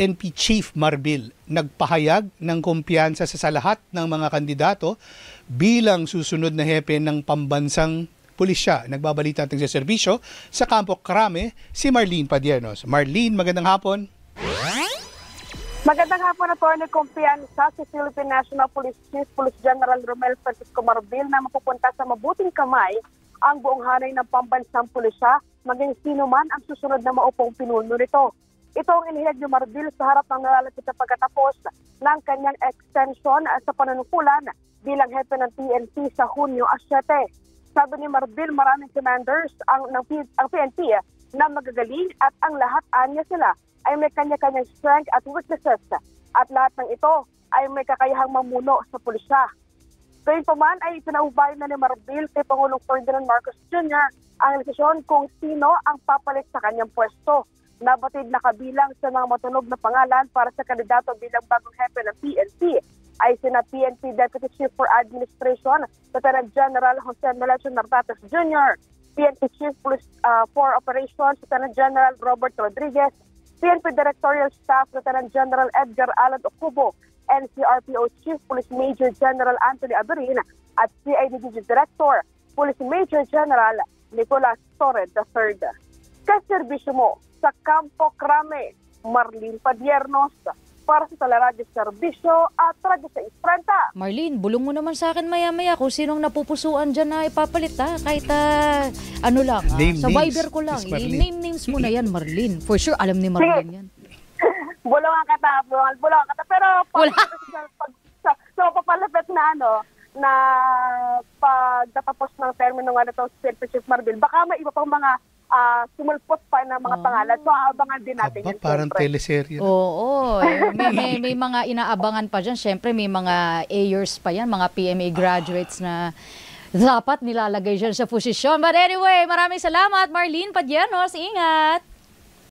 PNP Chief Marbil nagpahayag ng kumpiyansa sa lahat ng mga kandidato bilang susunod na hepe ng pambansang pulisya. Nagbabalita natin sa serbisyo sa Campo Crame si Marlene Padiernos. Marlene, magandang hapon. Magandang hapon, Atty. Kumpiyansa si Philippine National Police Chief Police General Romel Francisco Marbil na mapupunta sa mabuting kamay ang buong hanay ng pambansang pulisya, maging sino man ang susunod na maupong pinuno nito. Ito ang inihayag ni Marbil sa harap ng nalalapit na pagkatapos ng kanyang extension sa panunungkulan bilang hepe ng PNP sa Hunyo 7. Sabi ni Marbil, maraming commanders ang PNP na magagaling at ang lahat anya sila ay may kanya-kanyang strength at weaknesses at lahat ng ito ay may kakayahang mamuno sa pulisya. Gayunpaman ay pinaubayan na ni Marbil kay Pangulong Ferdinand Marcos Jr. ang desisyon kung sino ang papalit sa kanyang pwesto. Nabatid na kabilang sa mga matunog na pangalan para sa kandidato bilang bagong hepe ng PNP ay sina PNP Deputy Chief for Administration, Lieutenant General Jose Melchor Nartates Jr., PNP Chief for Operations, Lieutenant General Robert Rodriguez, PNP Directorial Staff, Lieutenant General Edgar Alan Ocubo, NCRPO Chief Police Major General Anthony Aberin at CIDG Director, Police Major General Nicolas Torres III. Kaserbisyo mo sa Campo Crame, Marlene Padiernos, para sa Teleradyo Serbisyo at Radyo 630. Marlene, bulong mo naman sa akin maya-maya kung sinong napupusuan dyan na ipapalit ha. Kahit ano lang, sa Viber ko lang. Name names mo na yan, Marlene. For sure, alam ni Marlene yan. Bulungan kita. Pero papalapit na na pagtatapos ng termino nga nito si Chief Marbil, baka may iba pang mga sumulpot pa ng mga pangalan. So, aabangan din natin yun. Parang teleserye. Oo. May mga inaabangan pa dyan. Siyempre, may mga A-years pa yan, mga PMA graduates na dapat nilalagay dyan sa posisyon. But anyway, maraming salamat, Marlene Padiernos. Ingat!